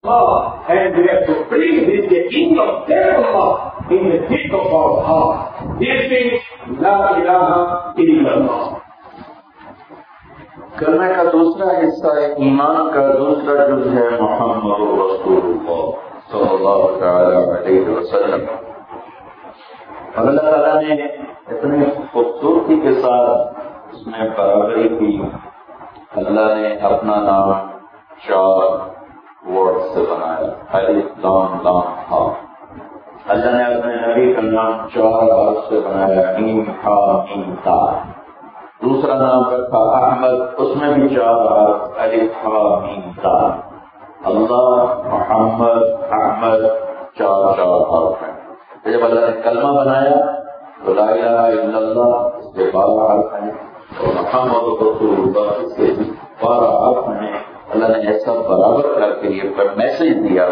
Allah, and we have to bring this the kingdom of Allah in the deep of our heart. This is La ilaha illallah. کلمہ کا دوسرا حصہ ایمان کا دوسرا جز ہے محمد رسول اللہ صلی اللہ تعالی علیہ وسلم. اور اللہ تعالیٰ نے اتنی خوبصورتی کے ساتھ اس میں برابری کی. اللہ نے اپنا نام 4 ورڈ سے بنایا. الف لام لام ہا. اللہ نے اپنے نبی کا نام 4 حرف سے بنایا. میم ہا میم تا. دوسرا نام رکھا احمد, اس میں بھی 4 حرف. الف ہا میم تا. اللہ, محمد, احمد 4 حرف ہیں. جب اللہ نے کلمہ بنایا تو لا الہ الا اللہ اس کے 12 حرف ہیں, اور محمد رسول اللہ اس کے 12 حرف ہیں. اللہ نے ایسا برابر کر کے یہ میسج دیا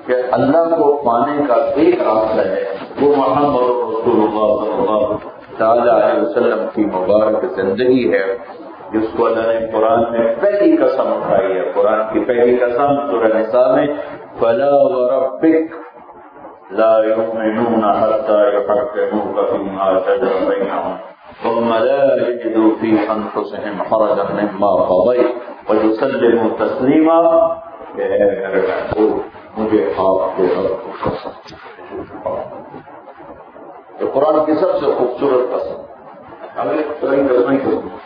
کہ اللہ کو پانے کا ایک راستہ ہے, وہ محمد رسول اللہ صلی اللہ تعالی علیہ وسلم کی مبارک زندگی ہے, جس کو اللہ نے قرآن میں پہلی قسم اٹھائی ہے. قرآن کی پہلی قسم سورہ نساء میں فلا وربک لا يؤمنون حتى يحكموك فيما شجر بينهم ثم لا يجدوا في انفسهم حرجا مما قضيت ويسلموا تسليما. مجھے آپ کے رب کو قسم, یہ قرآن کی سب سے خوبصورت قسم.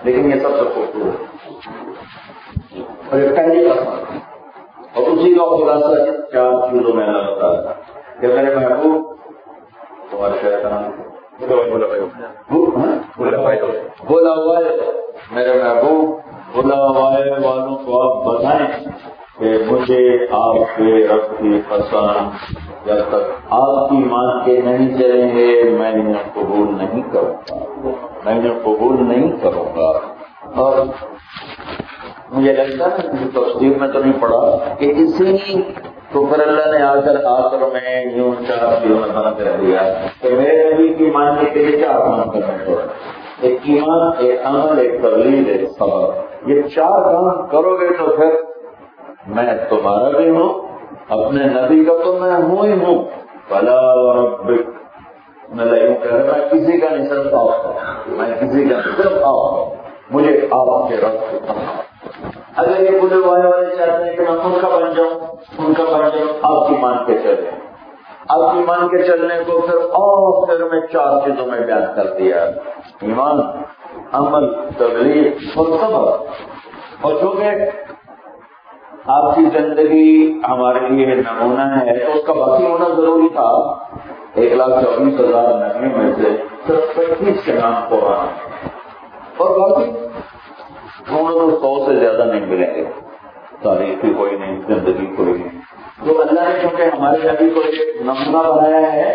لیکن یہ سب سے خوبصورت اور یہ پہلی قسم, اور اسی کا خلاصہ 4 چیزوں میں اللہ بتایا کہ میرے محبوب تمہارے شیطان بولا ہوا ہے, میرے محبوب بولا ہوا والوں کو آپ بتائیں کہ مجھے آپ کے رب کی قسم جب تک آپ کی مان کے نہیں چلیں گے میں انہیں قبول نہیں کروں گا, میں انہیں قبول نہیں کروں گا. اور مجھے لگتا ہے کہ تفسیر میں تو نہیں پڑا کہ اسی تو پھر اللہ نے آ کر آخر میں یوں 4 چیزوں میں بنا کر دیا کہ میرے نبی کی ماننے کے لیے 4 کام کرنے پڑے. ایک ایمان, ایک عمل, ایک تبلیغ, ایک صبر. یہ 4 کام کرو گے تو پھر میں تمہارا بھی ہوں, اپنے نبی کا تو میں ہوں ہی ہوں. فلا وربک, میں یوں کہہ رہا میں کسی کا نہیں سنتا, میں کسی کا صرف آپ, مجھے آپ کے رب کو پڑھا. اگر یہ پورے والے چاہتے ہیں کہ میں ان کا بن جاؤں, ان کا بن جاؤں, آپ کی مان کے چلیں. آپ کی مان کے چلنے کو پھر میں 4 چیزوں میں بیان کر دیا. ایمان, عمل, تبلیغ اور صبر. اور چونکہ آپ کی زندگی ہمارے لیے نمونہ ہے تو اس کا باقی ہونا ضروری تھا. 1,24,000 نبیوں میں سے صرف 25 کے نام قرآن, اور باقی 100 سے زیادہ نہیں ملیں گے. تاریخی کوئی نہیں, زندگی کوئی نہیں. تو اللہ نے چونکہ ہمارے نبی کو ایک نمونہ بنایا ہے,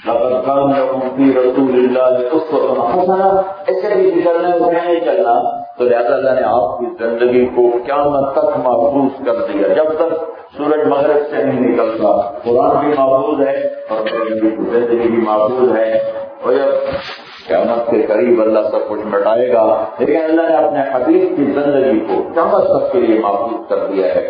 لقد كان لكم في رسول الله اسوة حسنة, ایسے بھی چلنا ہے نہیں چلنا, تو لہٰذا اللہ نے آپ کی زندگی کو قیامت تک محفوظ کر دیا. جب تک سورج مغرب سے نہیں نکلتا قرآن بھی محفوظ ہے اور زندگی بھی محفوظ ہے. اور جب قیامت کے قریب اللہ سب کچھ مٹائے گا, لیکن اللہ نے اپنے حبیب کی زندگی کو قیامت تک کے لیے محفوظ کر دیا ہے.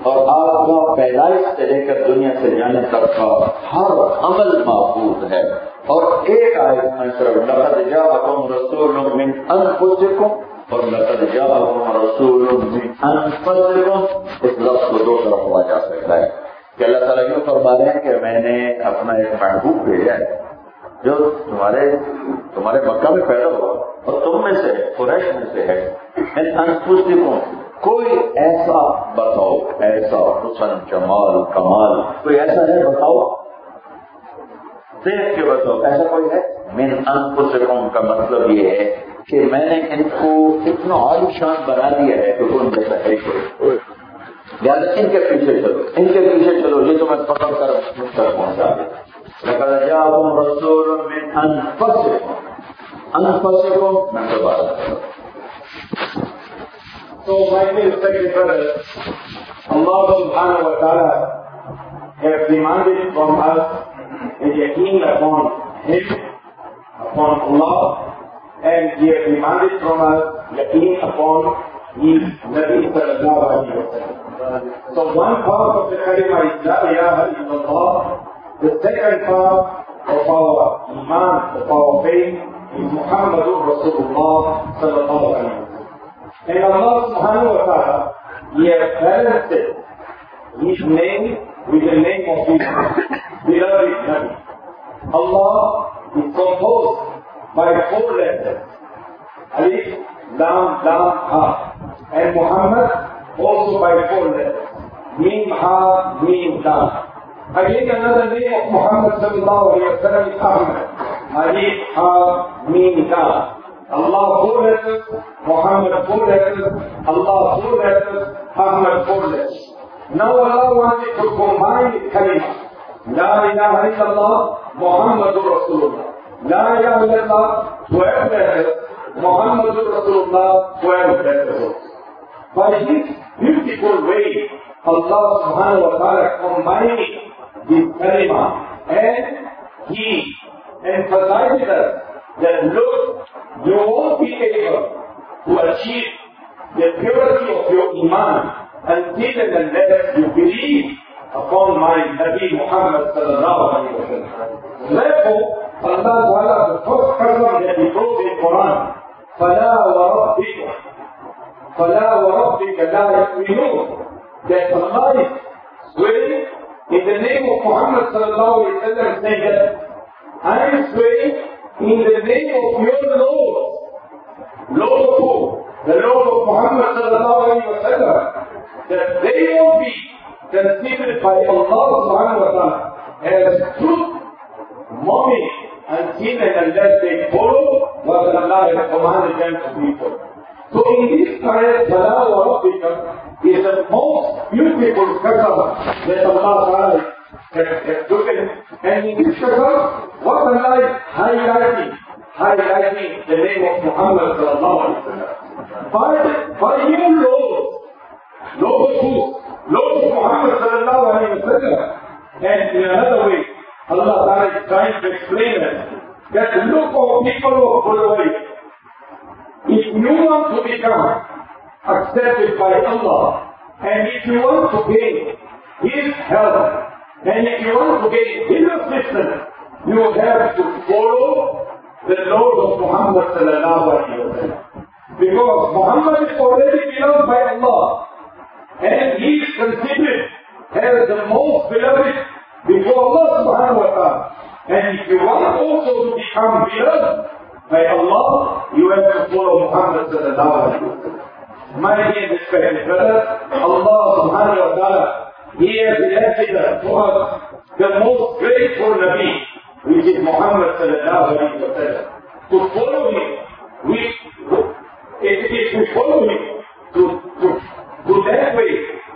اور آپ کا پیدائش سے لے کر دنیا سے جانے تک کا ہر عمل محفوظ ہے. اور ایک آیت میں صرف لقد جاءکم رسول من انفسکم اور لقد جاءکم رسول من انفسکم, اس لفظ کو 2 طرف ہوا جا سکتا ہے کہ اللہ تعالیٰ یوں فرما رہے ہیں کہ میں نے اپنا ایک محبوب بھیجا ہے جو تمہارے مکہ میں پیدا ہوا اور تم میں سے قریش میں سے ہے. ان انفسکم, کوئی ایسا بتاؤ, ایسا حسن, جمال, کمال کوئی ایسا ہے بتاؤ, دیکھ کے بتاؤ, ایسا کوئی ہے. من انفسکم کا مطلب یہ ہے کہ میں نے ان کو اتنا عالیشان بنا دیا ہے کہ ان جیسا ہے کوئی. لہٰذا ان کے پیچھے چلو, ان کے پیچھے چلو, یہ تمہیں پکڑ کر مجھ تک پہنچا دے. لقد جاءکم رسول من انفسکم, انفسکم میں تو بات کروں. So, my dear respected brothers, Allah subhanahu wa ta'ala has demanded from us a yaqeen upon Him, upon Allah, and He has demanded from us yaqeen upon is Nabi sallallahu alayhi wa sallam. So one part of the kalima is La ilaha illallah. The second part of our iman, of our faith, is Muhammadur Rasulullah sallallahu alayhi wa sallam. And Allah subhanahu wa ta'ala, He has balanced His name with the name of His beloved Nabi. Allah is composed by 4 letters. Alif, Lam, Lam, Ha. And Muhammad also by 4 letters. Mim, Ha, Mim, Lam. Again another name of Muhammad sallallahu alayhi wa sallam is Ahmad. Alif, Ha, Mim, Lam. Allah 4 letters, Muhammad 4 letters, Allah 4 letters, Ahmad 4 letters. Now Allah wanted to combine the kalima. La ilaha illallah, Muhammadur Rasulullah. La ilaha illallah, 12 letters, Muhammadur Rasulullah, 12 letters. By this beautiful way, Allah subhanahu wa ta'ala combined this kalima, and He emphasized us that look, you won't be able to achieve the purity of your iman until and unless you believe upon my Nabi Muhammad sallallahu alayhi wa sallam. Therefore, Allah Ta'ala, the first qasam that He brought in Quran, فَلَا وَرَبِّكَ فَلَا وَرَبِّكَ لَا يَؤْمِنُونَ, that Allah is swearing in the name of Muhammad sallallahu alayhi wa sallam, saying that I am swearing in the name of your Lord. Lord of who? The Lord of Muhammad sallallahu alayhi wa sallam, that they will be considered by Allah subhanahu wa ta'ala as truth mommy until and unless they follow what Allah has commanded them to be for. So in this ayat, Fala wa Rabbika is the most beautiful qasam that Allah Ta'ala has taken. And in this qasam, what Allah is highlighting the name of Muhammad sallallahu alayhi wa sallam. By your Lord, Lord of who? Lord of Muhammad sallallahu alayhi wa sallam. And in another way, Allah Ta'ala is trying to explain it, that look of people who follow it. If you want to become accepted by Allah, and if you want to gain His help, and if you want to gain His assistance, you have to follow the Lord of Muhammad sallallahu alayhi wa sallam. Because Muhammad is already beloved by Allah, and he is considered as the most beloved before Allah subhanahu wa ta'ala. And if you want also to become beloved by Allah, you have to follow Muhammad sallallahu alayhi wa sallam. My dear respected brothers, Allah subhanahu wa ta'ala, He has elected to us the most grateful Nabi, which is Muhammad sallallahu alayhi wa sallam. To follow him, if we follow him, to that way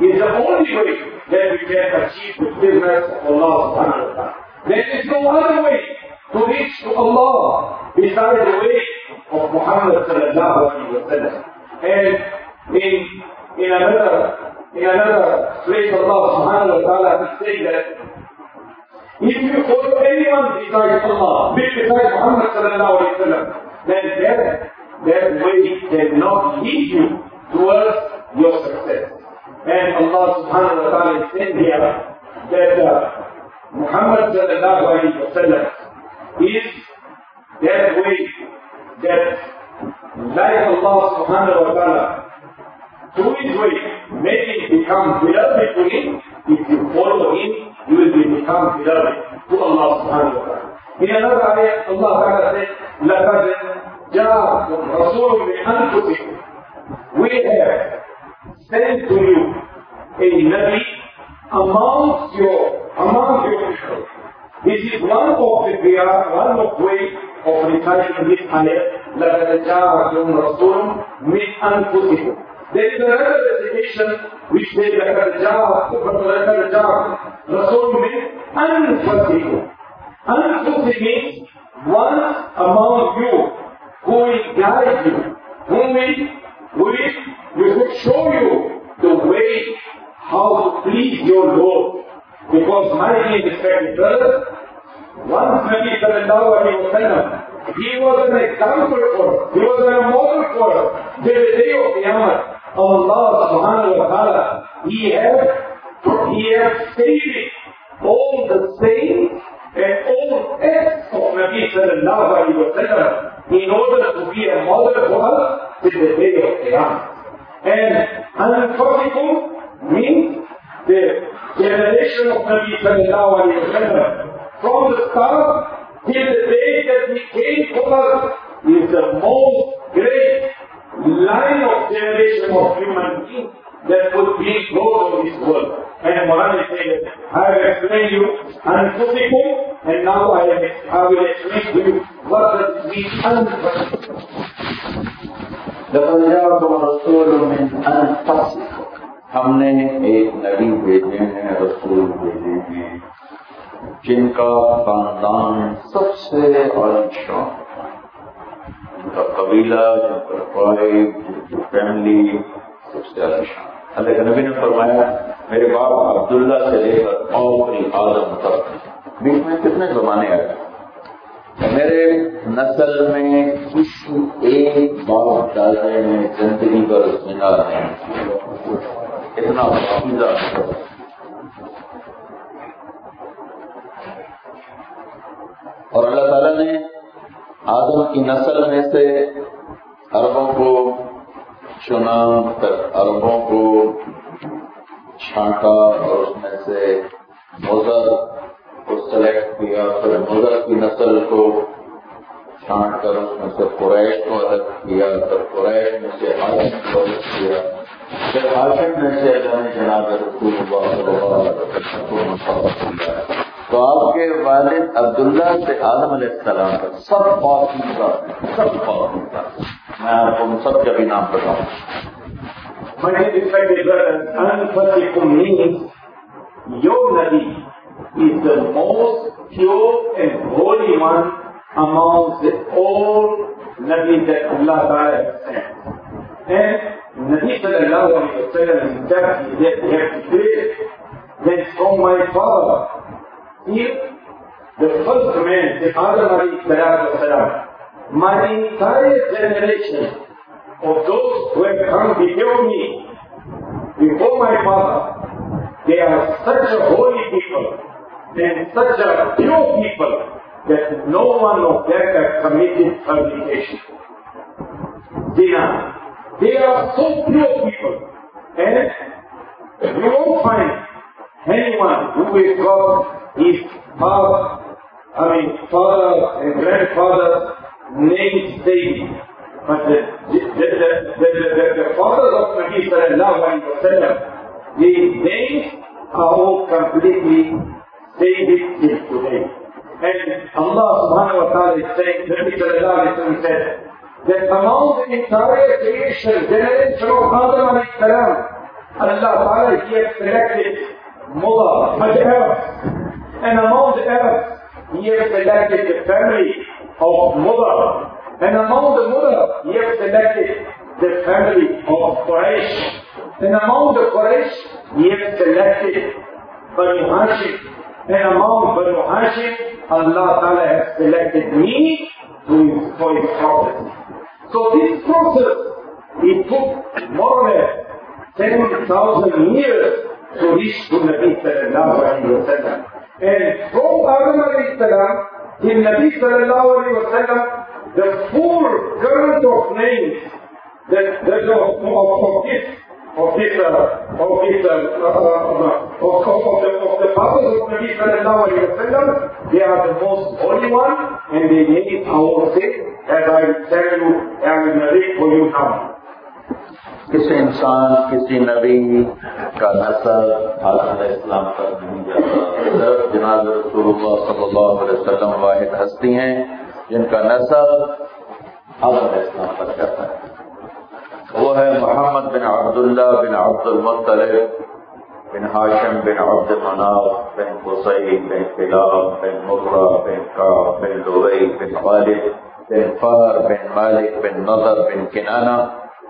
is the only way that we can achieve the goodness of Allah subhanahu wa ta'ala. There is no other way to reach to Allah besides the way of Muhammad sallallahu alayhi wa sallam. And in another place Allah subhanahu wa ta'ala is saying that if you follow anyone besides Allah, besides Muhammad sallallahu alayhi wa sallam, then that way cannot lead you towards your success. And Allah subhanahu wa ta'ala is saying here that Muhammad sallallahu alayhi wa sallam is that way that, like Allah subhanahu wa ta'ala, through His way, make it become beloved to Him. If you follow Him, you will become beloved to Allah subhanahu wa ta'ala. In another ayah, Allah Ta'ala says, لَقَدْ جَاءَكُمْ رَسُولٌ مِنْ أَنفُسِكُمْ. We have sent to you a Nabi amongst your people. This is one of the ways of reciting this ayah, لَقَدْ جَاءَكُمْ رَسُولٌ مِنْ أَنفُسِكُمْ. There is another recitation which says لَقَدْ جَاءَكُمْ رَسُولٌ مِنْ أَنفُسِكُمْ. Anfusik means one among you who will guide you, who will show you the way how to please your Lord. Because my dear respected brothers, once Nabi sallallahu alayhi wa sallam, he was an example for us, he was a model for us. Till the day of Qiyamah, us till the day of Qiyamah. And Anfasikum means the generation of Nabi sallallahu alayhi wa sallam. From the start till the day that he came to us is the most great line of generation of human beings that would be brought on this world. And Maulana said, I have explained you Anfasikum, and now I will explain to you what does it mean Anfasikum. हमने एक नबी भेजे हैं, रसूल भेजे हैं, जिनका खानदान सबसे आलीशान, जिनका कबीला, जिनका ट्राइब, जिनकी फैमिली सबसे आलीशान। अल्लाह के नबी ने फरमाया, मेरे बाप अब्दुल्ला से लेकर आखिरी आदम तक बीच में कितने जमाने आए, मेरे नस्ल में किसी एक बाप दादे ने जिंदगी पर जिना नहीं, इतना पाकीज़ा। और अल्लाह ताला ने आदम की नस्ल में से अरबों को चुना, अरबों को छांटा और उसमें से मुज़र को सेलेक्ट किया, फिर मुज़र की नस्ल को छांट कर उसमें से कुरैश को अलग किया, फिर कुरैश में से हाशिम को अलग किया, फिर हाशिम में से अल्लाह ने जनाब रसूलुल्लाह सल्लल्लाहु अलैहि वसल्लम किया। तो आपके वालिद अब्दुल्ला से आदम अलैहिस्सलाम तक सब पाकीज़ा, सब पाकीज़ा। मैं आपको उन सब के भी नाम बताऊं। My respected brothers, Anfasikum means your Nabi is the most pure and holy one amongst all Nabis that Allah Ta'ala has sent. And Nabi sallallahu alayhi wa sallam himself he has declared that from my father, here, the first man, the Adam alayhi salam, my entire generation of those who have come before me, before my father, they are such a holy people and such a pure people that no one of them has committed fornication. They are so pure people, and you won't find anyone who has got his father and grandfather's names stated. But the fathers of Nabi sallallahu alayhi wa sallam, these names are all completely stated till today. And Allah subhanahu wa ta'ala is saying, Nabi sallallahu alayhi wa sallam said, that among the entire creation, generation of Adam alayhi salam, Allah ta'ala he has selected mullah, the Arabs. And among the Arabs, he has selected the family of mullah. And among the mullah, he has selected the family of Quraysh. And among the Quraysh, he has selected Banu Hashim. And among Banu Hashim, Allah Ta'ala has selected me for his prophet. So this process, it took more or less 10,000 years to reach to Nabi sallallahu alayhi wa sallam. And from Adam alayhi salam till Nabi sallallahu alayhi wa sallam, the full current of names of the fathers of Nabi sallallahu alayhi wa sallam, they are the most holy one, and they name our faith, as I will tell you, I will narrate for you now. किसी इंसान, किसी नबी का नस्ल आदम अलैहिस्सलाम तक नहीं जाता। सिर्फ जनाब रसूलुल्लाह सल्लल्लाहु अलैहि वसल्लम वाहिद हस्ती हैं जिनका नस्ल आदम अलैहिस्सलाम तक जाता है। वो है मोहम्मद बिन अब्दुल्ला बिन अब्दुल मुत्तलिब बिन हाशिम बिन अब्द मनाफ बिन कुसै बिन किलाब बिन मुर्रा बिन काब बिन लुवै बिन खालिद बिन फहर बिन मालिक बिन नज़र बिन किनाना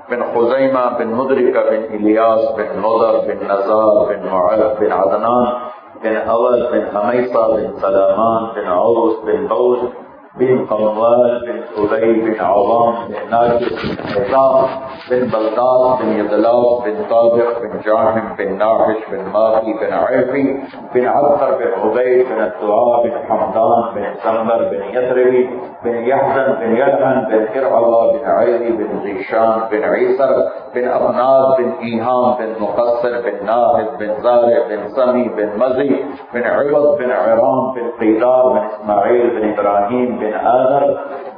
बिन खुज़ैमा बिन मुदरिका बिन इलियास बिन मुदर बिन नज़ार बिन मुअद बिन अदनान बिन अवल बिन हमैसा बिन सलामान बिन औस बिन बौस بن قوال بن أبي بن عوام بن ناجح بن حزام بن بلداد بن يدلاف بن طابق بن جاهم بن ناحش بن ماقي بن عيفي بن عبقر بن عبيد بن الدعاء بن حمدان بن زمر بن يثربي بن يحزن بن يلهن بن كرعوى بن عيري بن زيشان بن عيسر بن أبناد بن إيهام بن مقصر بن ناهد بن زارع بن سمي بن مزي بن عوض بن عرام بن قيدار بن إسماعيل بن إبراهيم بن آذر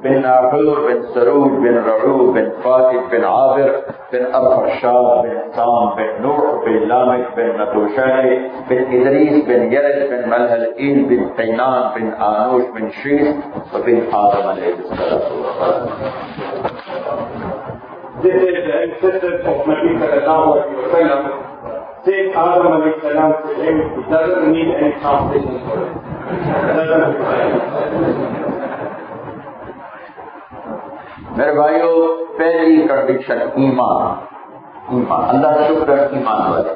بن ناحور بن سرود بن رعوب بن فاتح بن عابر بن أرفشاد بن سام بن نوح بن لامك بن نتوشالي بن إدريس بن يرد بن ملهلئيل بن قينان بن آنوش بن شيس وبن آدم عليه السلام. This is the ancestors of Nabi sallallahu alayhi wa sallam. Saint Adam alayhi salam to him, he doesn't need any translation for it. میرے بھائیو، پہلی کنڈیشن ایمان، اللہ کا شکر ہے ایمان والے،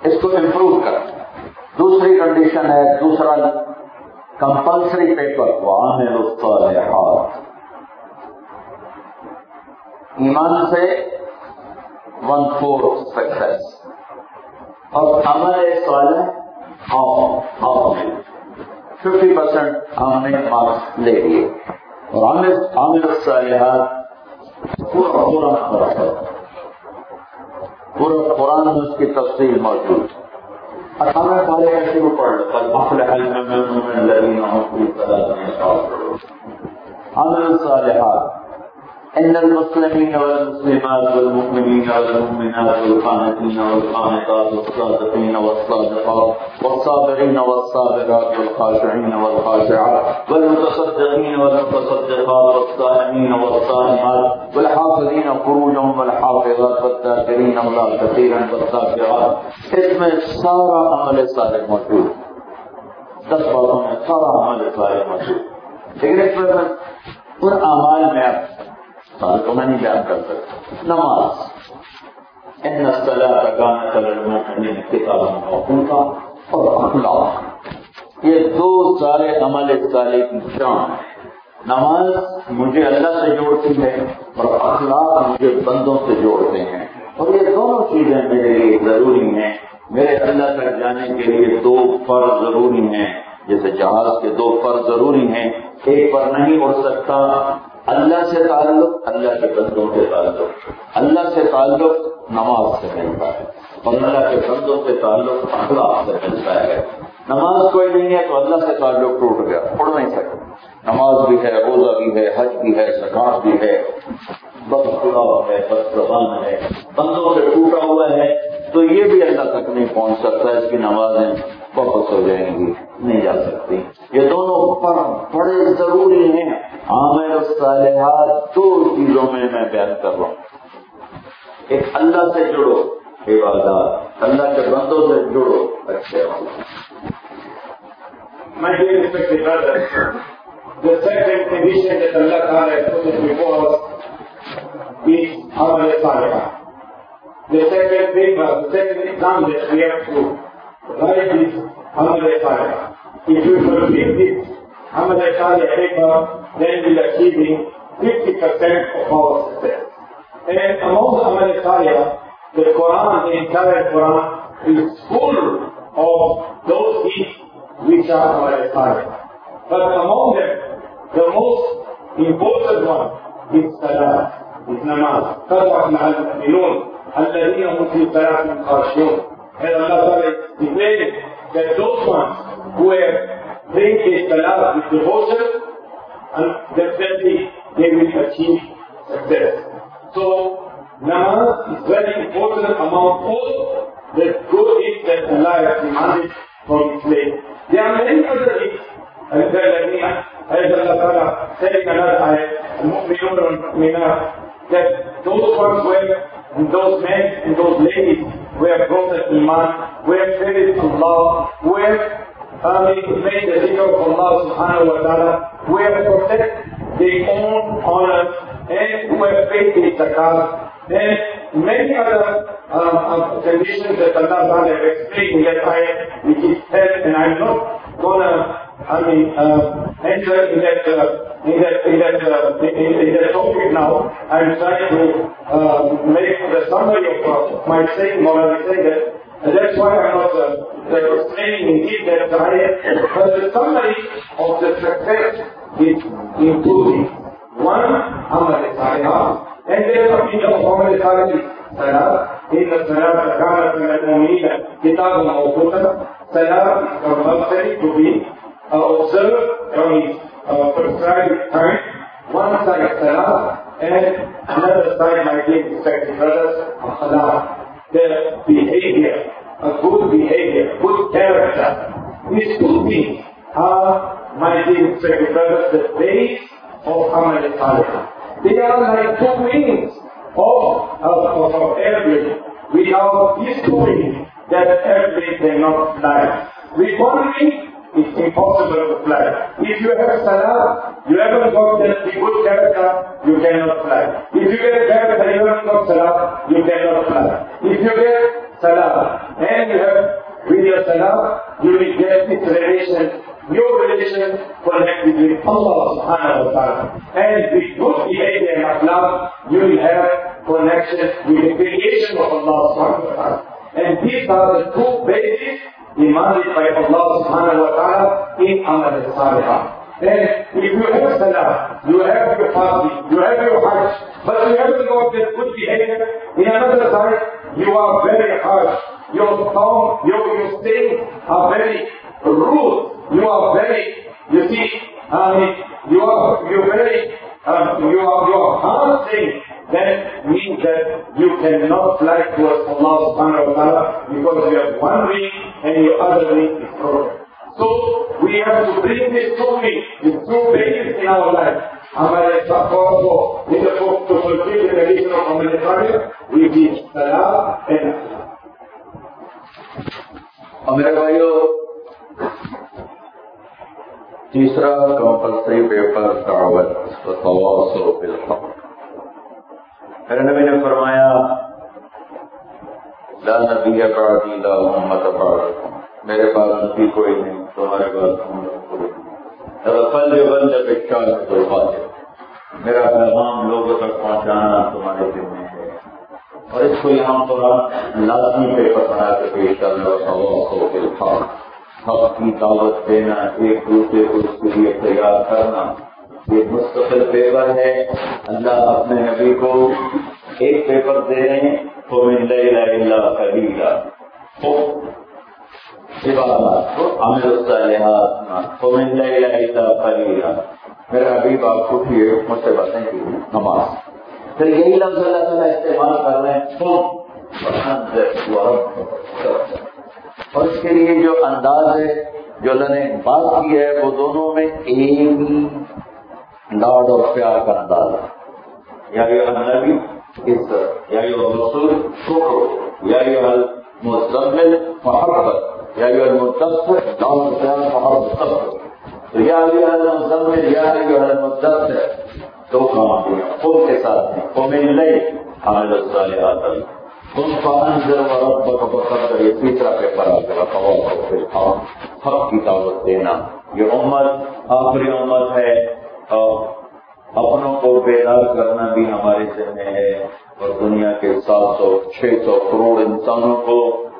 اس کو امپروو کر۔ دوسری کنڈیشن ہے، دوسرا کمپلسری پیپر، وعاملوا الصالحات، ایمان سے 1/4 سکسیس، اور عمل صالح 50% ہم نے مارکس لے لیے، اور عامل الصالحات پورا قرآن میں اس کی تفصیل موجود ہے۔ 18 سال کا شروع پڑھ لو، قد افلح المؤمنون الذين هم في صلاتهم خاشعون۔ عامل الصالحات، ان المسلمين والمسلمات والمؤمنين والمؤمنات والقانتين والقانتات والصادقين والصادقات والصابرين والصابرات والخاشعين والخاشعات والمتصدقين والمتصدقات والصائمين والصائمات والحافظين فروجهم والحافظات والذاكرين الله كثيرا والذاكرات۔ اس میں سارا عمل صالح موجود، 10 باتوں میں سارا عمل صالح موجود، لیکن اس میں ان اعمال میں تو میں نہیں بیان کر سکتا۔ نماز، ان الصلاۃ کانت علی المؤمنین کتابا موقوتا، اور اخلاق، یہ دو سارے عمل صالح کی جان ہے۔ نماز مجھے اللہ سے جوڑتی ہے اور اخلاق مجھے بندوں سے جوڑتے ہیں، اور یہ دونوں چیزیں میرے لیے ضروری ہیں۔ میرے اللہ تک جانے کے لیے 2 فرض ضروری ہیں، جیسے جہاز کے 2 فرض ضروری ہیں، ایک پر نہیں اڑ سکتا۔ اللہ سے تعلق، اللہ کے بندوں سے تعلق، اللہ سے تعلق نماز سے ملتا ہے، اور اللہ کے بندوں سے تعلق اخلاق سے ملتا ہے۔ نماز کوئی نہیں ہے تو اللہ سے تعلق ٹوٹ گیا، اڑ نہیں سکتا۔ نماز بھی ہے، روزہ بھی ہے، حج بھی ہے، زکات بھی ہے، بد اخلاق ہے، بد زبان ہے، بندوں سے ٹوٹا ہوا ہے، تو یہ بھی اللہ تک نہیں پہنچ سکتا۔ اس کی نمازیں واپس ہو جائیں گی، نہیں جا سکتی۔ یہ دونوں بڑے ضروری ہیں۔ عامل الصالحات 2 چیزوں میں بیان کر رہا ہوں، ایک اللہ سے جڑو عبادات، اللہ کے بندوں سے جڑو اچھے والا۔ My dear respected brothers, the second condition that Allah Ta'ala has put before us is Amal Salihah. The second paper, the second exam that we have to write is Amal Salihah. If we fulfill this Amal Salihah paper, then we'll achieve 50% of our success. And among the Amal Salihah, the Quran, the entire Quran, is full of those deeds which are Amal Salihah. But among them, the most important one is Salah, is Namaz. قَدْ أَفْلَحَ الْمُؤْمِنُونَ الَّذِينَ هُمْ فِي صَلَاتِهِمْ خَاشِعُونَ. And Allah Ta'ala is declaring that those ones who have prayed their Salah with devotion, and definitely they will achieve success. So, namaz is very important among all the good deeds that Allah has demanded from His slave. There are many other deeds, as Allah Ta'ala said in another ayat, al-mu'minun wal-mu'minat, that those ones were, and those men and those ladies who have brought the iman, who have praised Allah, who have made the zikr of Allah subhanahu wa ta'ala, who have protected their own honor, and who have paid their zakat, and many other conditions that Allah Ta'ala have explained in that ayat, which is said, and I'm not going to enter in that topic now. I'm trying to make the summary of my saying, Maulana saying that. And that's why I'm not explaining in detail the ayat. But the summary of the success is in two things. One, amal salihah, and then a bit of amal salih. Salah, inna salata kanat min al-mu'minina kitabun mawqutan. Salah is compulsory to be observed on its prescribed time. One side salah, and another side, my dear respected brothers, salah. The behavior, a good behavior, good character. These two things are, my dear respected brothers, the base of amal salih. They are like two wings of airplane. Without these two wings, that airplane cannot fly. With one wing, it's impossible to fly. If you have salah, you haven't got that good character, you cannot fly. If you get character, you haven't got salah, you cannot fly. If you get salah, and you have with your salah, you will get this relation, your relation connected with Allah subhanahu wa ta'ala. And with good behavior and akhlaq, you will have connection with the creation of Allah subhanahu wa ta'ala. And these are the two bases demanded by Allah subhanahu wa ta'ala in amal salihah. And if you have salah, you have your fasting, you have your hajj, but you haven't got that good behavior, in another side, you are very harsh. Your tongue, your sayings are very rude. You are very, you see, you are hard saying. That means that you cannot fly towards Allah subhanahu wa ta'ala because you have one wing and your other wing is broken. So we have to bring these two wings, these two bases in our life. To fulfill the condition of Amal Salih, we need salah and میرے بھائیو تیسرا compulsory paper دعوت والتواصل بالحق. میرے نبی نے فرمایا لا نبی بعدی لا امت بعدی، میرے بعد نبی کوئی نہیں، تمہارے بعد امت کوئی نہیں. فليبلغ الشاهد الغائب، میرا پیغام لوگوں تک پہنچانا تمہارے ذمہ ہے. اور اس کو یہاں پر لازمی پیپر بنا کے پیش کرنا، تواصل بالحق، حق کی دعوت دینا، ایک دوسرے کو اس کے لیے تیار کرنا. یہ مستقل پیپر ہے. اللہ اپنے نبی کو ایک پیپر دے رہے ہیں فَمِن لَيْلَ إِلَّا قَلِيلًا، عبادات عمل الصالحات، فَمِن لَيْلَ إِلَّا قَلِيلًا. میرے حبیب آپ کو مجھ سے باتیں کی نماز، پھر یہی لفظ اللہ تعالیٰ استعمال کر رہے ہیں اور اس کے لیے جو انداز ہے جو اللہ نے بات کی ہے وہ دونوں میں ایک ہی لاڈ اور پیار کا انداز ہے. یا النبی عزت، یا الرسول شکر، یا المزمل محبت، یا المدثر لاڈ پیار محبت. تو یا المزمل یا المدثر دو کام دیا خود کے ساتھ ہیں. وَمِن اللَّيْلِ عَمَلَ الصَّالِحَاتِ قُمْ فَأَنذِرْ وَرَبَّكَ فَكَبِّرْ. یہ تیسرا پیپر آ گیا تواصل بالحق، حق کی دعوت دینا. یہ امت آخری امت ہے اور اپنوں کو بیدار کرنا بھی ہمارے ذمہ ہے اور دنیا کے 700-600 کروڑ انسانوں کو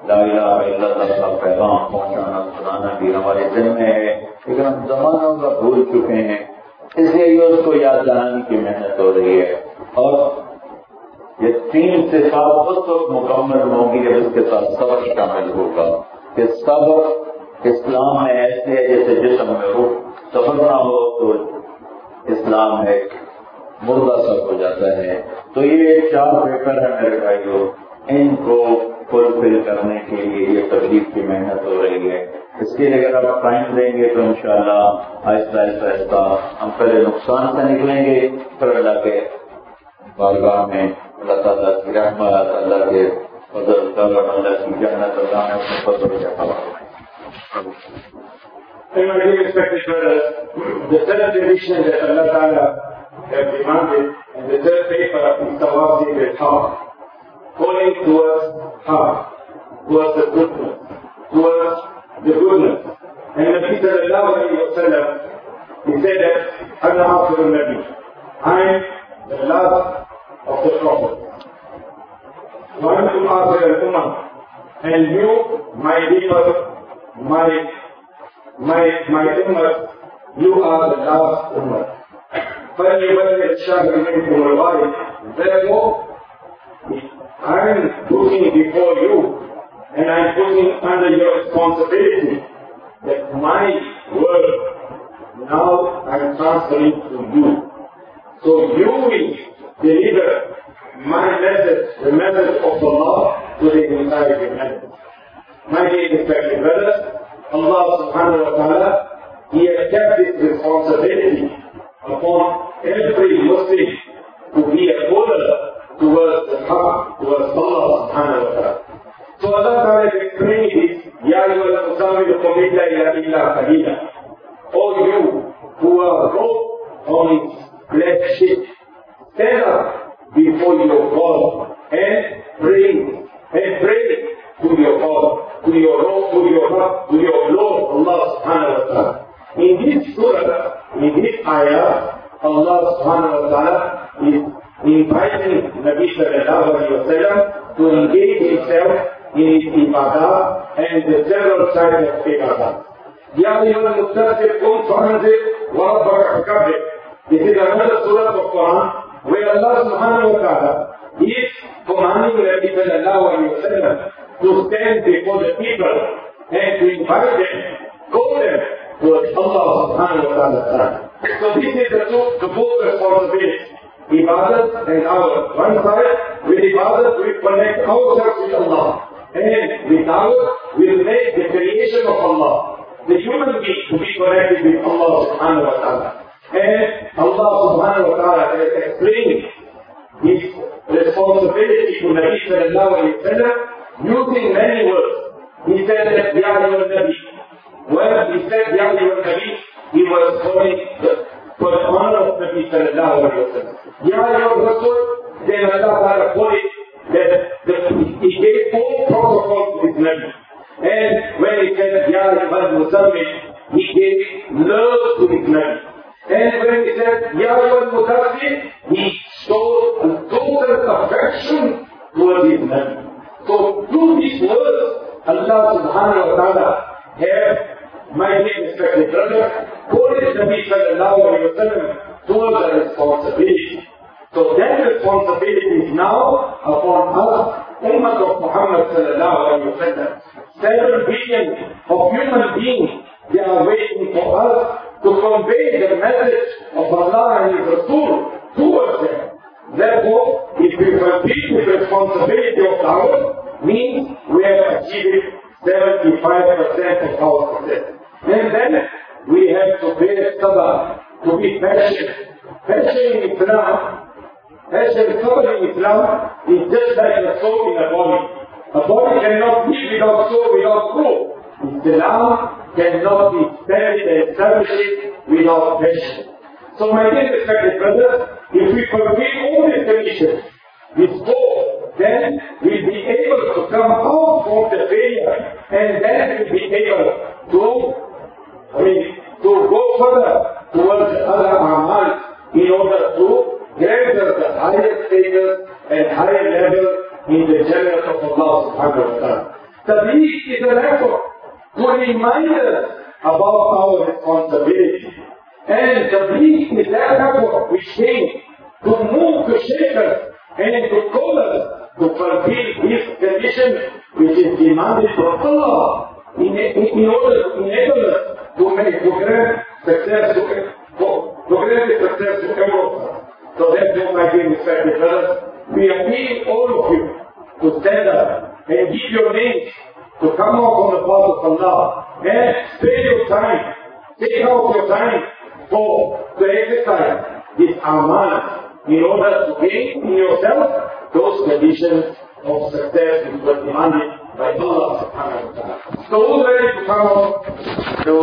لا الہ الا اللہ کا پیغام پہنچانا سنانا بھی ہمارے ذمہ ہے. لیکن ہم زمانوں کا بھول چکے ہیں، اس لیے یہ اس کو یاد دلانے کی محنت ہو رہی ہے. اور یہ 3 صفات اس وقت مکمل ہوں گی جب اس کے ساتھ صبر شامل ہوگا. کہ صبر اسلام میں ایسے ہے جیسے جسم میں روح، صبر نہ ہو تو اسلام ہے مردہ سب ہو جاتا ہے. تو یہ 4 پیپر ہیں میرے بھائیوں، ان کو فلفل کرنے کے لیے یہ تبلیغ کی محنت ہو رہی ہے. اس کے لیے اگر آپ ٹائم دیں گے تو انشاءاللہ آہستہ آہستہ ہم پہلے نقصان سے نکلیں گے، پھر اللہ کے بارگاہ میں اللہ تعالیٰ کی رحمت، اللہ کے فضل کرم، اللہ کی جنت اللہ نے اپنے فضل سے حوالہ. My dear respected brothers, the third tradition that Allah Ta'ala has demanded in the third paper is Tawasil bil-Haq, calling towards Haq, towards the goodness, And Nabi sallallahu alayhi wa sallam, he said that, Ana Akhirul Nabi, I am the last of the prophets. Wa antum Akhirul Ummah, and you, my leader, my ummah, you are the last ummah. فَلْيُبَلِّغْ الشَّاهِدُ مِنكُمُ الْغَائِبَ. Therefore, I am putting before you, and I am putting under your responsibility, that my word now I am transferring to you. So you will deliver my message, the message of Allah, to the entire humanity. My dear respected brothers, Allah subhanahu wa ta'ala, He has kept this responsibility upon every Muslim to be a caller towards the Haqq, towards Allah subhanahu wa ta'ala. So Allah ta'ala is explaining this, Ya ayyuhal muzammil qum illa qalila. All you who are robed on its black sheet, stand up before your God and pray to your God, to your Lord, to your Lord, Allah subhanahu wa ta'ala. In this surah, in this ayah, Allah subhanahu wa ta'ala is inviting Nabi sallallahu alayhi wa sallam to engage himself in his ibadah and the several types of ibadah. Ya ayyuhal mudaththir qum fa'anzir wa rabbaka fakabbir. This is another surah of Quran where Allah subhanahu wa ta'ala is commanding Nabi sallallahu alayhi wa sallam to stand before the people and to invite them, call them towards Allah subhanahu wa ta'ala. So this is the both responsibilities. Ibadat and our one side, with Ibadat we connect ourselves with Allah. And with our we will make the creation of Allah, the human being, to be connected with Allah subhanahu wa ta'ala. And Allah subhanahu wa ta'ala has explained His responsibility to Nabi sallallahu alayhi wa sallam using many words. He said that Ya ayyuhal Nabi. When he said Ya ayyuhal Nabi, he was calling for the honor of Nabi sallallahu alayhi wa sallam. Ya ayyuhal Rasul, then Allah ta'ala called it that he gave full protocol to his Nabi. And when he said Ya ayyuhal Muzammil, he gave love to his Nabi. And when he said Ya ayyuhal Mudaththir, he showed a total affection towards his Nabi. So through these words, Allah subhanahu wa ta'ala have, my dear respected brother, called Nabi sallallahu alayhi wa sallam towards the responsibility. So that responsibility is now upon us, Ummah of Muhammad sallallahu alayhi wa sallam. 7 billion of human beings, they are waiting for us to convey the message of Allah and His Rasul towards them. Therefore, if we fulfill the responsibility of ours, means we have achieved 75% of our success. And then we have to bear sabr, to be patient. Passion in Islam is just like a soul in a body. A body cannot live without soul, without soul. Islam cannot be established without passion. So my dear respected brothers, if we fulfill all these conditions, this goal, then we'll be able to come out from the failure, and then we'll be able to go further towards the other amal in order to grant us the higher status and higher level in the Jannah of Allah subhanahu wa ta'ala. Tabligh is an effort to remind us about our responsibility. And Tabligh is that effort which came to move, to shake us, and to call us to fulfill this condition which is demanded from Allah in order to enable us to make progress, success to everyone. So therefore, my dear respected brothers, we appeal all of you to stand up and give your names to come out on the path of Allah and spend your time, take out your time to exercise this amal in order to gain in yourself those conditions of success which were demanded by Allah subhanahu wa ta'ala. So who's ready to come out to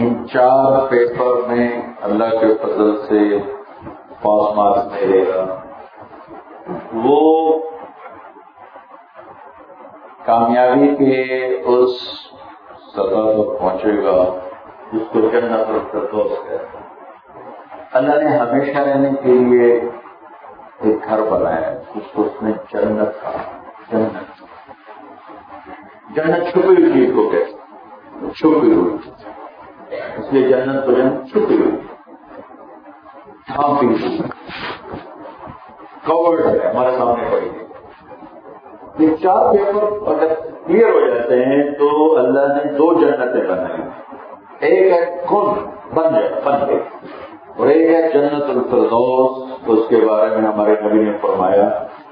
in 4 paper में अल्लाह के फजल से pass marks मिलेगा, वो कामयाबी के उस सतह पर पहुंचेगा, जिसको जन्नत और फिरदौस है। अल्लाह ने हमेशा रहने के लिए एक घर बनाया, उसको उसने जन्नत कहा। जन्नत छुपी हुई चीज को कहते, छुपी हुई, इसलिए जन्नत को जन्नत छुपी हुई, ढांपी हुई, कवर्ड है, हमारे सामने पड़ी है। ये चार पेपर अगर क्लियर हो जाते हैं तो अल्लाह ने दो जन्नतें बनाई। एक है खुद बन गए, और एक है जन्नतुल फिरदौस। उसके बारे में हमारे नबी ने फरमाया,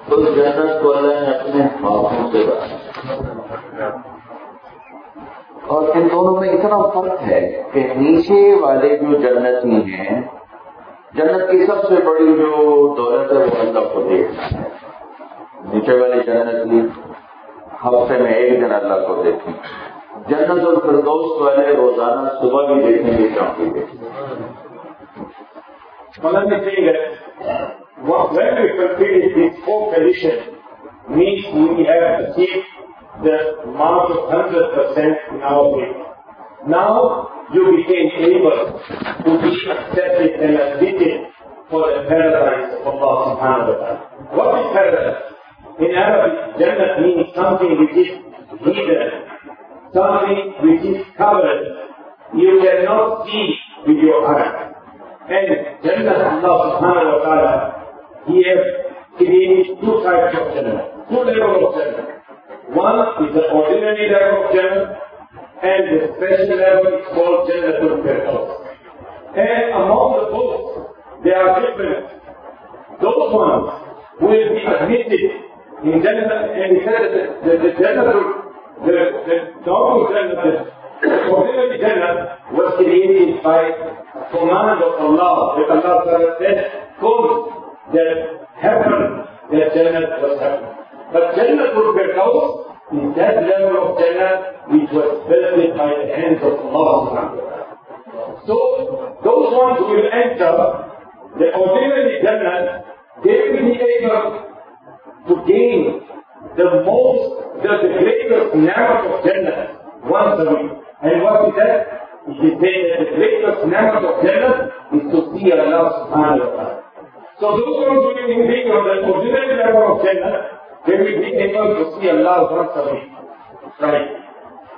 तो जन्नत को अल्लाह ने अपने हाथों से बनाया। और इन दोनों में इतना फर्क है कि नीचे वाले जो जन्नती हैं, जन्नत की सबसे बड़ी जो दौलत है वो अल्लाह को देखना है। नीचे वाली जन्नती हफ्ते में एक दिन अल्लाह को देखें। जन्नत और फिरदौस वाले रोजाना सुबह भी देखेंगे, शाम भी देखेंगे। Maulana saying that when we fulfill this four conditions means we have achieved the mark of 100% in our faith. Now you became able to be accepted and admitted for the paradise of Allah subhanahu wa ta'ala. What is paradise? In Arabic, Jannat means something which is hidden, something which is covered. You cannot see with your eyes. And Jannat, Allah subhanahu wa ta'ala, He has created two types of Jannat, two levels of Jannat. One is the ordinary level of Jannat, and the special level is called Jannatul Firdaus. And among the both, they are different. Those ones will be admitted in Jannat, and he said that the Jannatul, the normal Jannat, the ordinary Jannat was created by command of Allah, that Allah said, cause that happened, that Jannat was happened. But Jannatul Firdaus is that level of Jannat which was built by the hands of Allah subhanahu wa ta'ala. So, those ones who will enter the ordinary Jannat, they will be able to gain the greatest ni'mat of Jannat once a week. And what is that? It is said that the greatest ni'mat of Jannat is to see Allah subhanahu wa ta'ala. So those ones who will be on the ordinary level of Jannat, they will be able to see Allah once a week. Right?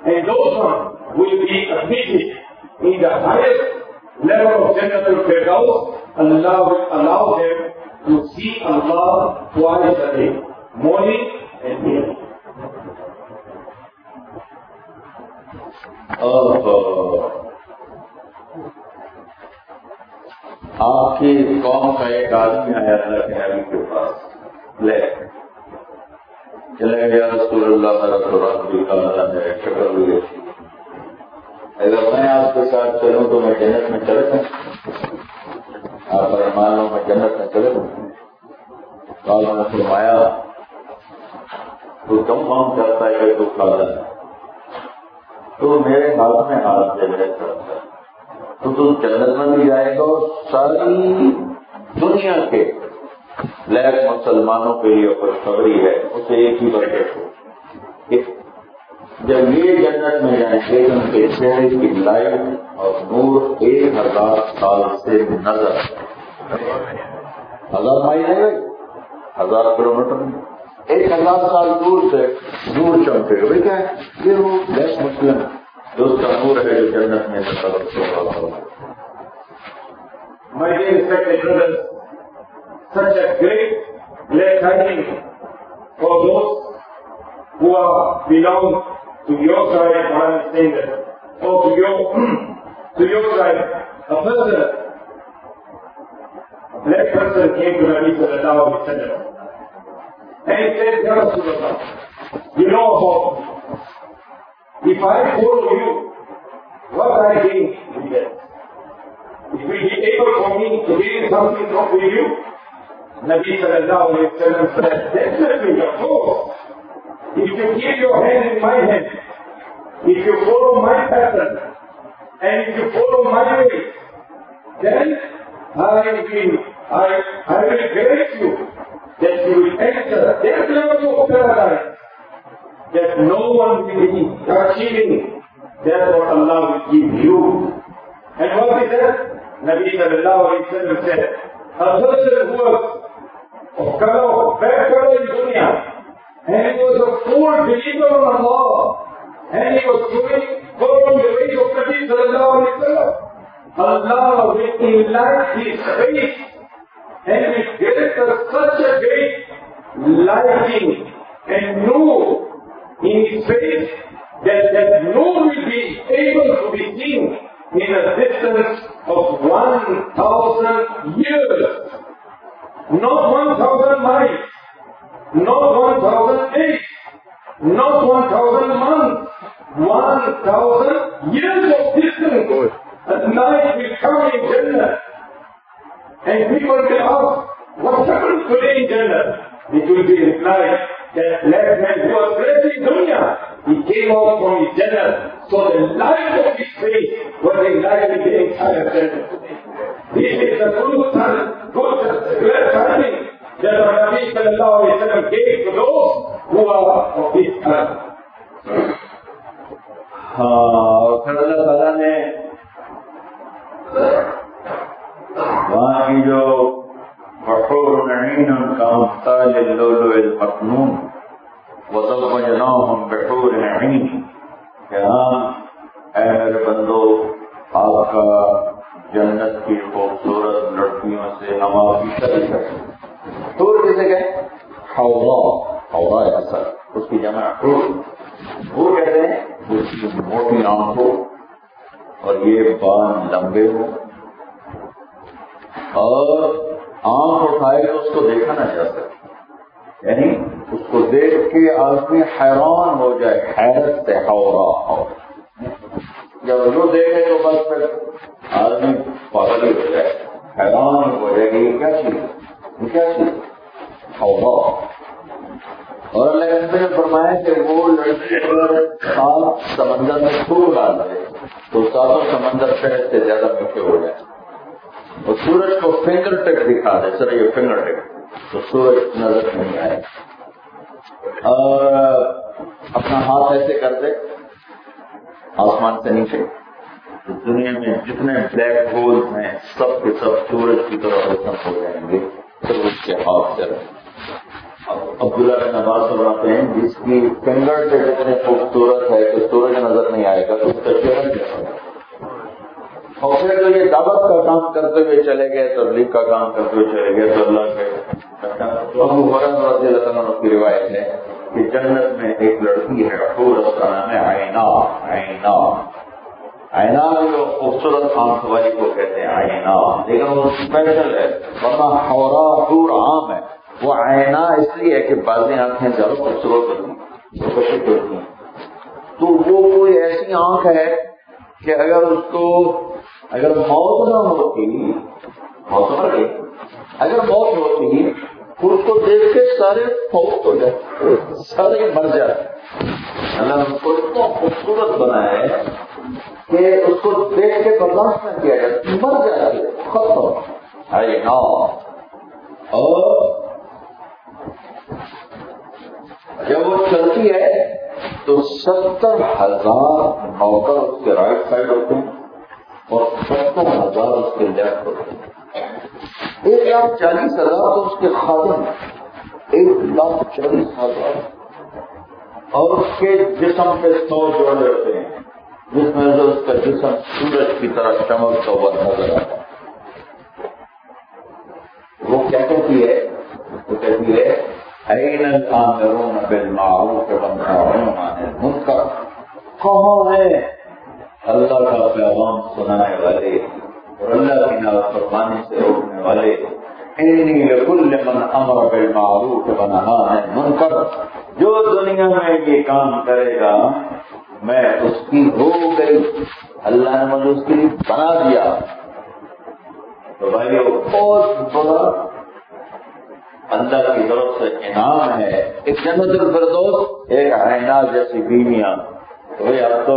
And those ones will be admitted in the highest level of Jannatul Firdaus. Allah will allow them to see Allah twice a day, morning and evening. आपकी कौम का एक आदमी आया अल्लाह के नबी के पास, ले चले गया रसूलुल्लाह मेरा कुरान भी काला है, शक्ल भी अच्छी, अगर मैं आपके साथ चलूं तो मैं जन्नत में चले जाऊं, आप अगर मान लो मैं जन्नत में चले जाऊं। काला ने फरमाया, तू कम मांग करता है कि तू काला है, तो मेरे हाथ में हाथ दे मेरे करता है, तो तू जन्नत में भी जाएगा और सारी दुनिया के लायक मुसलमानों के लिए खुशखबरी है, उसे एक ही बरकत हो कि जब ये जन्नत में जाएंगे तो उनके चेहरे की लाइट और नूर 1000 साल से नजर, 1000 माइल है, 1000 किलोमीटर, 1000 साल दूर से नूर चमकेगा। भाई क्या है ये? वो लायक मुस्लिम जो उसका नूर है जो जन्नत में नजर। My dear respected brothers, such a great glad tidings for those who belong to your side, what I am saying that, or to your side, a black person came to Nabi sallallahu alaihi wasallam, and he said, Ya Rasulullah, you know about me. If I follow you, what I gain with that? It will be able for me to gain something from you? Nabi sallallahu alayhi wa sallam said, definitely, of course. If you keep your hand in my hand, if you follow my pattern, and if you follow my way, then I will grant you that you will enter that level of paradise that no one will be achieving that's what Allah will give you. And what is that? Nabi sallallahu alayhi wa sallam said, a person who was of color, bad color in dunya, and he was a full believer on Allah, and he was following the ways of Nabi sallallahu alayhi wa sallam, Allah will enlighten his face, and will get such a great lighting and nur in his face that nur will be able to be seen in a distance of 1,000 years. Not 1,000 miles, not 1,000 days, not 1,000 months, 1,000 years of distance. A night will come in Jannah, and people will ask, what happened today in Jannah? It will be replied that black man who was blessed in dunya, he came out from his Jannah, so the light of his face was enlightening the entire Jannah. This is the good timing that the Nabi sallallahu alayhi wa sallam gave to those who are of his kind. پھر اللہ تعالیٰ نے وہاں کی جو بحور عین کا امثال اللؤلؤ المكنون وزوجناهم بحور عین کہ ہم اے میرے بندو آپ کا جنت کی خوبصورت لڑکیوں سے ہم آپ کی شادی کرتے ہیں. حور کسے کہیں؟ حوراء اثر اس کی جمع حور. وہ کہتے ہیں اس کی موٹی آنکھوں اور یہ بال لمبے ہو اور آنکھ اٹھائے تو اس کو دیکھا نہ جا سکے, یعنی اس کو دیکھ کے آدمی حیران ہو جائے, حیرت سے حوراء. جب وہ دیکھے تو بس پھر آدمی پاگل ہی ہو جائے, حیران ہو جائے کہ یہ کیا چیز حوراء. اور اللہ نے فرمایا کہ وہ لڑکی اگر 7 سمندر میں چھوڑ ڈال دے تو 7 سمندر شہد سے زیادہ میٹھے ہو جائیں. اور سورج کو فنگر ٹک دکھا دے, سر یہ فنگر ٹک, تو سورج نظر نہیں آئے. اور اپنا ہاتھ ایسے کر دے آسمان سے نیچے, تو دنیا میں جتنے بلیک ہولز ہیں سب کے سب سورج کی طرف ختم ہو جائیں گے پھر اس کے ہاتھ سے. عبداللہ بن عباس فرماتے ہیں جس کی فنگر سے اتنے خوبصورت ہے کہ سورج نظر نہیں آئے گا تو اس کا چہرہ کیسا ہے. اور پھر تو یہ دعوت کا کام کرتے ہوئے چلے گئے, تبلیغ کا کام کرتے ہوئے چلے گئے, تو اللہ کے ابو ہریرہ رضی اللہ عنہ کی روایت ہے کہ جنت میں ایک لڑکی ہے حور, اس کا نام ہے عینا. عینا جو خوبصورت آنکھ والی کو کہتے ہیں عینا, لیکن وہ اسپیشل ہے, ورنہ حوراء حور عام ہے. وہ عینا اس لیے ہے کہ بعضی آنکھیں زیادہ خوبصورت ہوتی ہیں, تو وہ کوئی ایسی آنکھ ہے کہ اگر اس کو اگر موت نہ ہوتی, اگر موت ہوتی تو اس کو دیکھ کے سارے فوت ہو جائے, سارے مر جائے. اللہ نے اس کو اتنا خوبصورت بنایا ہے کہ اس کو دیکھ کے برداشت نہ کیا جائے, مر جائے, ختم. اور جب وہ چلتی ہے تو 70,000 نوکر اس کے رائٹ سائڈ ہوتے ہیں اور 70,000 اس کے لیفٹ ہوتے ہیں. 1,40,000 تو اس کے خادم, 1,40,000. اور اس کے جسم پہ 100 جوڑے ہوتے ہیں جس میں سے اس کا جسم سورج کی طرح چمکتا ہوا نظر آتا ہے. وہ کیا کہتی ہے؟ وہ کہتی ہے اَيْنَ الْآمِرُونَ بِالْمَعْرُوفِ وَالنَّاهُونَ عَنِ الْمُنكَرِ. کہاں ہے اللہ کا پیغام سنانے والے اور اللہ کی نافرمانی سے روکنے والے؟ اِنِّي لِكُلِّ مَنْ أَمَرَ بِالْمَعْرُوفِ وَنَهَى عَنِ الْمُنكَرِ. جو دنیا میں یہ کام کرے گا میں اس کی ہو گئی, اللہ نے مجھے اس کے لیے بنا دیا. تو بھائی بہت بڑا اللہ کی طرف سے انعام ہے. ایک جنت الفردوس, ایک عینا جیسی بیویاں. تو بھائی آپ تو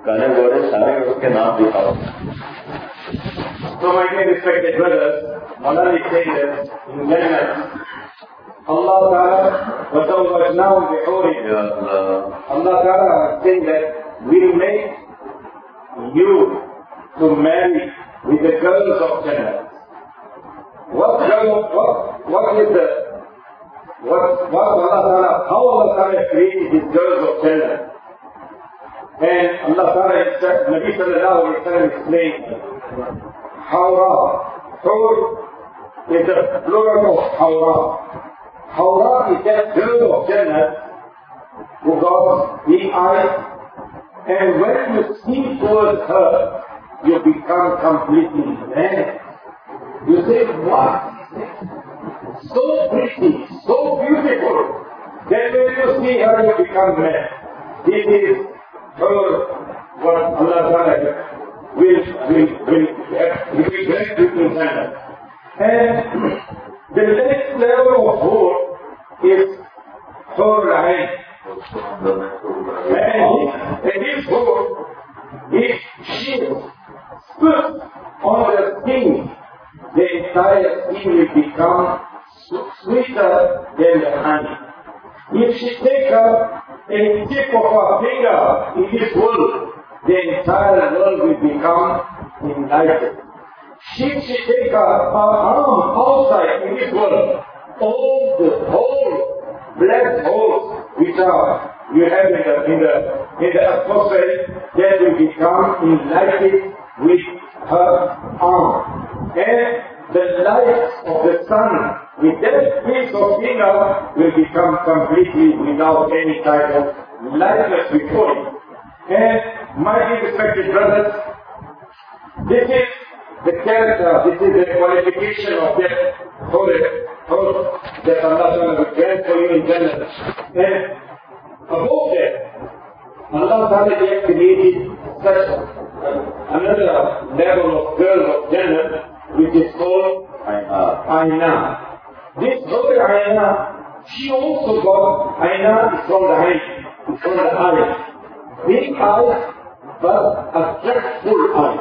کالے گورے سارے اس کے نام دکھاؤ. So my dear respected brothers, Maulana is saying that in Jannah, Allah Ta'ala وَتَوْبَتْنَاهُمْ بِحُورٍ. Allah Ta'ala is saying that we make you to marry with the girls of Jannah. What Allah Ta'ala, how Allah Ta'ala created these girls of Jannah? And Allah Ta'ala, Nabi Sallallahu Alaihi Wasallam explained, Hawra. Hur is the plural of Hawra. Hawra is that girl of Jannah who got big eyes, and when you see towards her, you become completely mad. You say, what? So pretty, so beautiful. Then when you see her, you become mad. This is her, what Allah Ta'ala will grant you in Jannah. And the next level of Hur is Hur Ain. And this Hur, if she spits on the skin, the entire skin will become sweeter than the honey. If she take a tip of her finger in this world, the entire world will become enlightened. If she take her arm outside in this world, all the whole black holes which you have in the atmosphere, that will become enlightened with her arm. And the light of the sun with that piece of finger will become completely without any type of lightness before it. And my dear respected brothers, this is the character, this is the qualification of that hope that Allah will grant for you in Jannah. And above that, Allah Ta'ala created such another level of girls of Jannah, which is called Aina. This whole Aina, she also got Aina from the hand, from the eyes. Big eyes, but a dreadful eyes.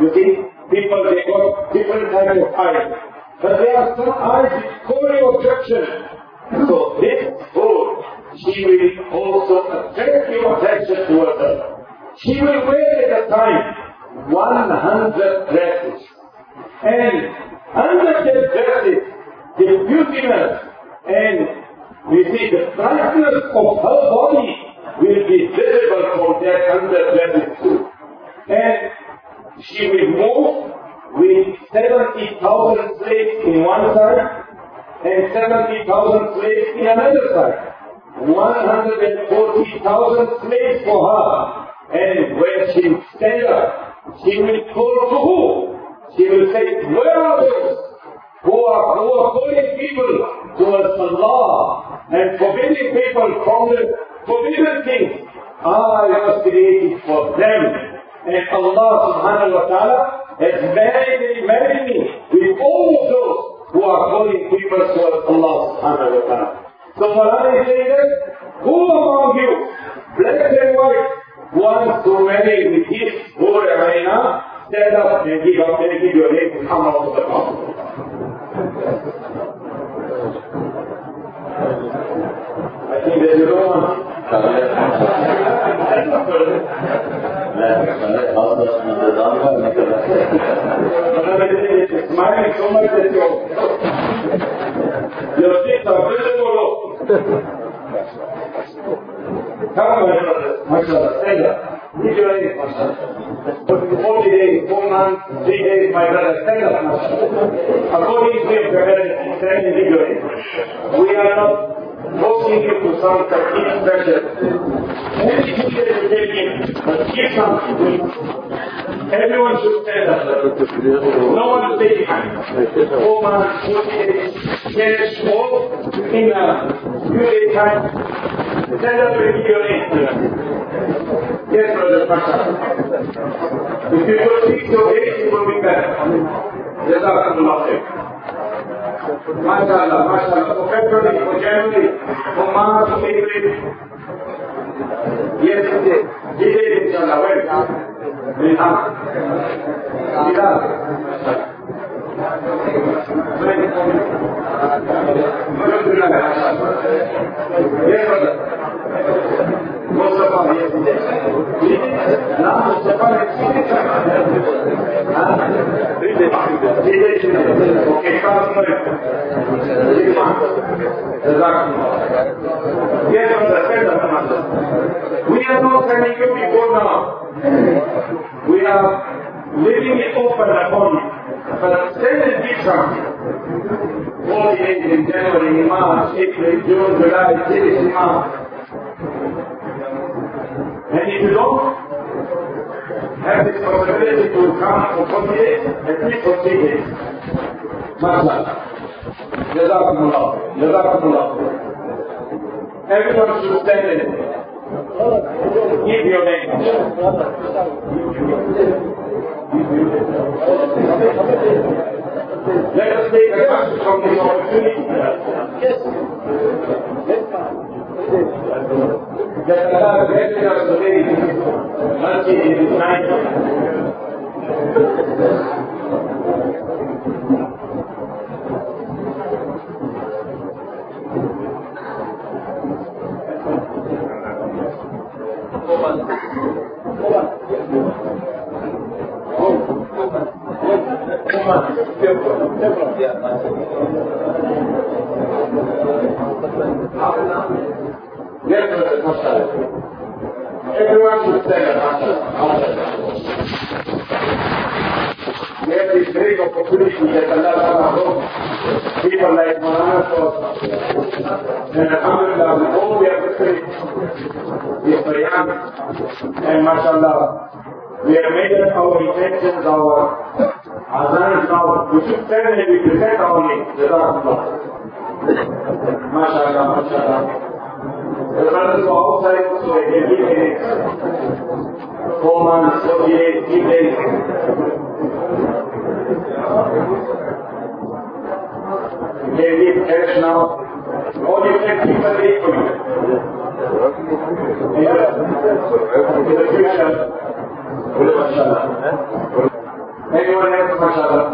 You see, people, they got different types of eyes. But there are some eyes which call your attraction. So this whole, she will also attract your attention towards her. She will wear at a time 100 dresses. And under the dresses, the beautiness and you see the brightness of her body will be visible from that 100 dresses too. And she will move with 70,000 slaves in one side and 70,000 slaves in another side. 140,000 slaves for her. And when she stands up, she will call to who? She will say, where are those who are calling people towards Allah and forbidding people from the forbidden things? I was created for them. And Allah subhanahu wa ta'ala has married me with all of those who are calling people towards Allah subhanahu wa ta'ala. So Maulana is saying that, who among you, black and white, wants to marry with his whole arena? Stand up and give up and give your name to come out of the mouth. I think that you don't want it. Smiling so much that your cheeks are visible. Come on, my brothers, mashallah, stand up. Give your name, mashallah. 40 days, 4 months, 3 days, my brother, stand up, mashallah. According to your parents, stand and give your name. We are not forcing you to some technique pressure. Anything that you take in, but give something to it. Everyone should stand up. No one stay behind. 4 months, 40 days, yes, all in a few days time. Stand up and give your name. Yes, brother, mashallah. If you will fix your days, it will be better. Jazakumullah khair. MashaAllah, MashaAllah. For February, for January, for March, for April. Yes, it is. It is, inshallah. Where? Yes, brother. Mustafa, yes, it is. Now, Mustafa is Okay, we are not sending you people now. We are leaving it open upon you. But send and give something. 40 days in January, March, April, June, July, this is March. And if you don't have this possibility to come for 40 days, at least for 3 days. Mashallah. Jazakumullah. Jazakumullah. Everyone should stand in. Give your name. Let us take advantage from this opportunity. Yes. That Allah granted us today mercy in His night. Everyone should say that. We have this great opportunity that Allah people like Maulana and Alhamdulillah, all we have to say is Bayan and mashallah, we have made it our intentions, our azan is now, we should stand and we present our name. Mashallah, mashallah. The brothers were outside, so they give it 4 months, 4 days, 3 days. They give cash now. All you can keep a day for you. In the future, mashallah. Anyone else, mashallah?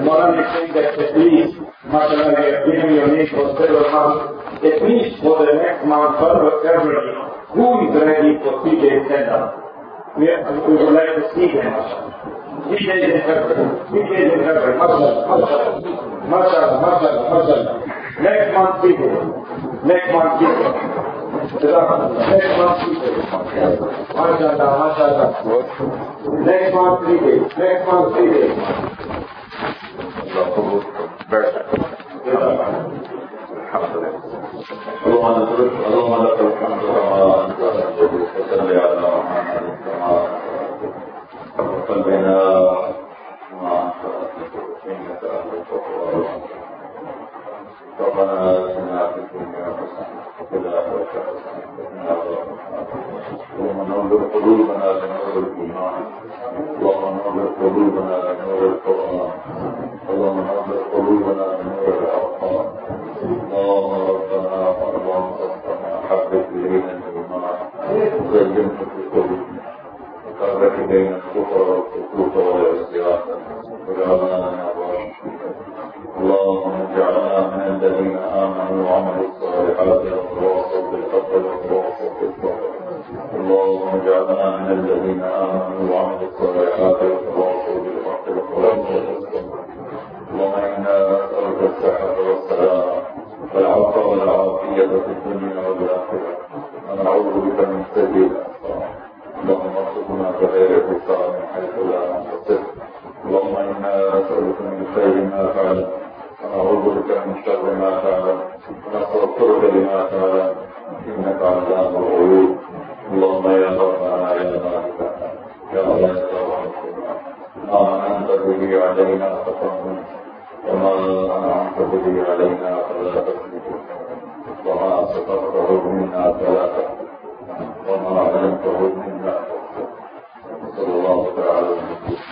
Molana is saying that at least, mashallah, we have given your name for several months, at least for the next month, February, who is ready for 3 days stand-up? We would like to see them, mashallah. 3 days in February, 3 days in February, mashallah, mashallah, mashallah, mashallah, mashallah. Next month, 3 days. Next month, 3 days. Next month, 3 days. Mashallah, mashallah. Next month, 3 days. Next month, 3 days. اللهم لك الحمد وانت وصل على محمد وقلبنا مع انك اهل التقوى ربنا اتنا في الدنيا حسنه وفي الاخره حسنه وقنا عذاب النار اللهم نور قلوبنا بنور الايمان اللهم نور قلوبنا بنور القران اللهم نور قلوبنا بنور الارقام اللهم ربنا اللهم ربنا حبب الينا الايمان وزينه في قلوبنا وكرر الينا الكفر والفسوق والعصيان واجعلنا من الراشدين اللهم اجعلنا من الذين امنوا وعملوا الصالحات وتواصوا بالحق وتواصوا بالصبر اللهم اجعلنا من الذين امنوا وعملوا الصالحات وتواصوا بالحق وتواصوا بالصبر اللهم انا نسالك الصحه والسلامه والعفو والعافيه في الدنيا والاخره ونعوذ بك من سيء الاسقام اللهم ارزقنا بغير حساب من حيث لا نحتسب اللهم انا نسالك من خير ما تعلم ونعوذ بك من شر ما تعلم ونستغفرك لما تعلم انك علام الغيوب اللهم يا ربنا يا مالكنا يا رزاق ربنا ما انت به علينا فقم وما انعمت به علينا فلا تسلك وما سترته منا فلا تحمل وما علمته منا صلى الله تعالى عليه وسلم